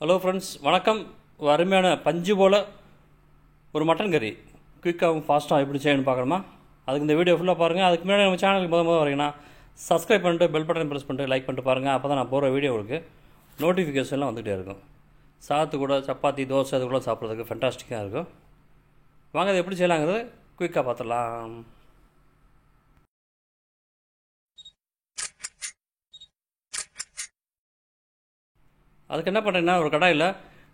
Hello friends, வணக்கம். அருமையான பஞ்சு போல் ஒரு மட்டன் கறி குயிக்காகவும் ஃபாஸ்ட்டாக எப்படி செய்யணும்னு பார்க்கணுமா? அதுக்கு இந்த வீடியோ ஃபுல்லாக பாருங்கள். அதுக்கு முன்னாடி நம்ம சேனலுக்கு முதல் வரீங்கன்னா சப்ஸ்கிரைப் பண்ணிட்டு பெல் பட்டன் ப்ரெஸ் பண்ணிட்டு லைக் பண்ணிட்டு பாருங்கள். அப்போ தான் நான் போகிற வீடியோ உங்களுக்கு நோட்டிஃபிகேஷன்லாம் வந்துகிட்டே இருக்கும். சாதத்து கூட சப்பாத்தி தோசை அது கூட சாப்பிட்றதுக்கு ஃபென்டாஸ்டிக்காக இருக்கும். வாங்க, அது எப்படி செய்யலாங்கிறது குயிக்காக பார்த்துடலாம். அதுக்கு என்ன பண்ணுறீங்கன்னா, ஒரு கடாயில்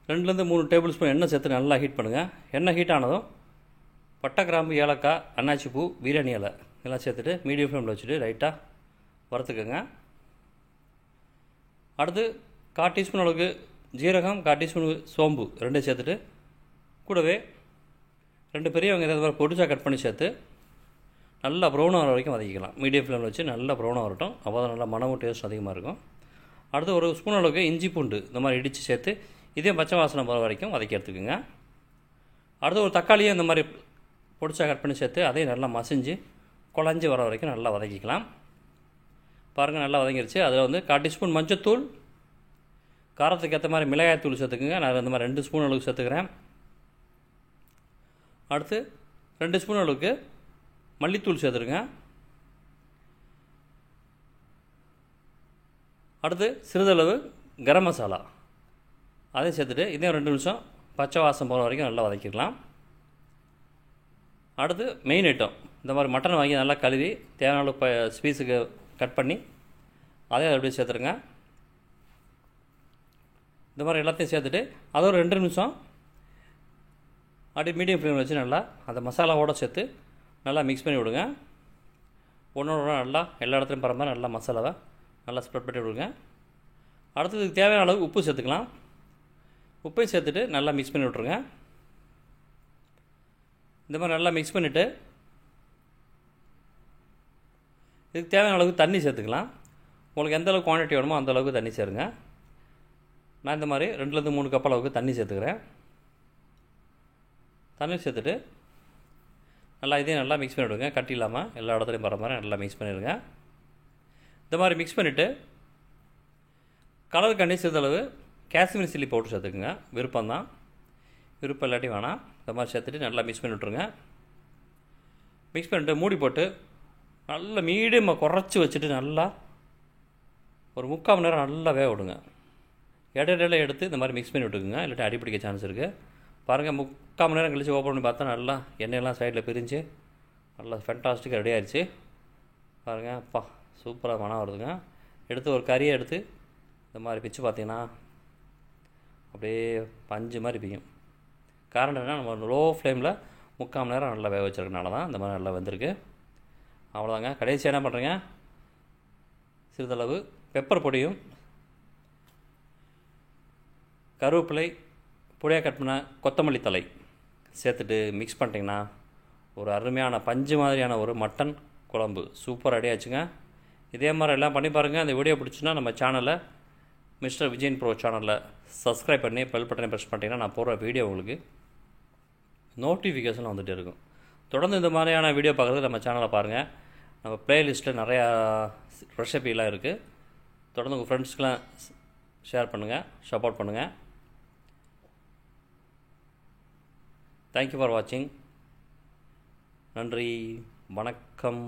2-3 டேபிள் ஸ்பூன் எண்ணெய் சேர்த்து நல்லா ஹீட் பண்ணுங்கள். எண்ணெய் ஹீட் ஆனதும் பட்டை, கிராம்பு, ஏலக்காய், அன்னாச்சி பூ, பிரியாணி இலை இதெல்லாம் சேர்த்துட்டு மீடியம் ஃப்ளேமில் வச்சுட்டு லைட்டாக வறுத்துக்கோங்க. அடுத்து 1/4 டீஸ்பூன் அளவுக்கு ஜீரகம், 1/4 டீஸ்பூன் சோம்பு ரெண்டையும் சேர்த்துட்டு கூடவே 2 பெரிய வெங்காயம் மாதிரி பொடிச்சா கட் பண்ணி சேர்த்து நல்லா ப்ரௌன் ஆகிற வரைக்கும் வதக்கிக்கலாம். மீடியம் ஃப்ளேமில் வச்சு நல்லா ப்ரௌன் ஆகட்டும். அப்போ தான் நல்லா மனமும் டேஸ்ட் அதிகமாக இருக்கும். அடுத்து ஒரு ஸ்பூன் அளவுக்கு இஞ்சி பூண்டு இந்த மாதிரி இடித்து சேர்த்து இதையும் பச்சை வாசனை போகிற வரைக்கும் வதக்கி எடுத்துக்கோங்க. அடுத்து ஒரு தக்காளியை இந்த மாதிரி பொடிச்சா கட் பண்ணி சேர்த்து அதையும் நல்லா மசிஞ்சு குழஞ்சி வர வரைக்கும் நல்லா வதக்கிக்கலாம். பாருங்கள், நல்லா வதங்கிடுச்சு. அதில் 1/4 டீஸ்பூன் மஞ்சத்தூள், காரத்துக்கு ஏற்ற மாதிரி மிளகாய் தூள் சேர்த்துக்குங்க. நான் இந்த மாதிரி 2 ஸ்பூன் அளவுக்கு சேர்த்துக்கிறேன். அடுத்து 2 ஸ்பூன் அளவுக்கு மல்லித்தூள் சேர்த்துருங்க. அடுத்து சிறிதளவு கரம் மசாலா அதையும் சேர்த்துட்டு இதையும் 2 நிமிஷம் பச்சை வாசம் போகிற வரைக்கும் நல்லா வதக்கிக்கலாம். அடுத்து மெயின் ஐட்டம், இந்த மாதிரி மட்டன் வாங்கி நல்லா கழுவி தேவையான அளவு ஸ்பீஸுக்கு கட் பண்ணி அதையும் அப்படியே சேர்த்துருங்க. இந்த மாதிரி எல்லாத்தையும் சேர்த்துட்டு அதை ஒரு 2 நிமிஷம் அப்படியே மீடியம் ஃப்ளேமில் வச்சு நல்லா அந்த மசாலாவோடு சேர்த்து நல்லா மிக்ஸ் பண்ணி விடுங்க. ஒன்றோட நல்லா எல்லா இடத்துலையும் பரம்ப நல்லா மசாலாவை நல்லா ஸ்ப்ரெட் பண்ணி விடுங்க. அடுத்தது தேவையான அளவு உப்பு சேர்த்துக்கலாம். உப்பையும் சேர்த்துட்டு நல்லா மிக்ஸ் பண்ணி விட்ருங்க. இந்த மாதிரி நல்லா மிக்ஸ் பண்ணிவிட்டு இதுக்கு தேவையான அளவுக்கு தண்ணி சேர்த்துக்கலாம். உங்களுக்கு எந்த அளவுக்கு குவான்டிட்டி வேணுமோ அந்த அளவுக்கு தண்ணி சேருங்க. நான் இந்த மாதிரி 2-3 கப் அளவுக்கு தண்ணி சேர்த்துக்கிறேன். தண்ணி சேர்த்துட்டு நல்லா இதையும் நல்லா மிக்ஸ் பண்ணிவிடுங்க. கட்டி இல்லாமல் எல்லா இடத்துலையும் வர மாதிரி நல்லா மிக்ஸ் பண்ணிடுங்க. இந்த மாதிரி மிக்ஸ் பண்ணிவிட்டு கலருக்காண்டி சிறிதளவு காஷ்மீர் சில்லி பவுடர் சேர்த்துக்குங்க. விருப்பம்தான், விருப்பம் இல்லாட்டி வேணாம். இந்த மாதிரி சேர்த்துட்டு நல்லா மிக்ஸ் பண்ணி விட்ருங்க. மிக்ஸ் பண்ணிவிட்டு மூடி போட்டு நல்லா மீடியமாக குறைச்சி வச்சுட்டு நல்லா ஒரு 3/4 மணி நேரம் நல்லா வேக விடுங்க. இடையில எடுத்து இந்த மாதிரி மிக்ஸ் பண்ணி விட்டுக்குங்க, இல்லாட்டி அடிப்பிடிக்க சான்ஸ் இருக்குது. பாருங்கள், 3/4 மணி நேரம் கழித்து ஓப்பன் பண்ணி பார்த்தா நல்லா எண்ணெயெல்லாம் சைடில் பிரிஞ்சு நல்லா ஃபென்டாஸ்டிக்காக ரெடி ஆயிடுச்சு. பாருங்கள், அப்பா சூப்பராக மனம் வருதுங்க. எடுத்து ஒரு கறியை எடுத்து இந்த மாதிரி பிச்சு பார்த்தீங்கன்னா அப்படியே பஞ்சு மாதிரி பியும். காரணம் என்னென்னா, நம்ம லோ ஃப்ளேமில் 3/4 மணி நேரம் நல்லா வேக வச்சுருக்கனால தான் இந்த மாதிரி நல்லா வந்திருக்கு. அவ்வளோதாங்க. கடைசியாக என்ன பண்ணுறீங்க, சிறிதளவு பெப்பர் பொடியும் கருவேப்பிலை பொடியாக கட் பண்ண கொத்தமல்லி தழை சேர்த்துட்டு மிக்ஸ் பண்ணிட்டீங்கன்னா ஒரு அருமையான பஞ்சு மாதிரியான ஒரு மட்டன் குழம்பு சூப்பர் ரெடி ஆச்சுங்க. இதே மாதிரி எல்லாம் பண்ணி பாருங்கள். அந்த வீடியோ பிடிச்சுன்னா நம்ம சேனலை மிஸ்டர் விஜயன் ப்ரோ சேனலில் சப்ஸ்கிரைப் பண்ணி பெல் பட்டனை ப்ரெஸ் பண்ணிட்டீங்கன்னா நான் போடுற வீடியோ உங்களுக்கு நோட்டிஃபிகேஷன் வந்துகிட்டே இருக்கும். தொடர்ந்து இந்த மாதிரியான வீடியோ பார்க்குறது நம்ம சேனலை பாருங்கள். நம்ம ப்ளேலிஸ்ட்டில் நிறையா ரெசிபிலாம் இருக்குது. தொடர்ந்து உங்கள் ஃப்ரெண்ட்ஸ்க்கெலாம் ஷேர் பண்ணுங்கள், சப்போர்ட் பண்ணுங்கள். தேங்க்யூ ஃபார் வாட்சிங். நன்றி, வணக்கம்.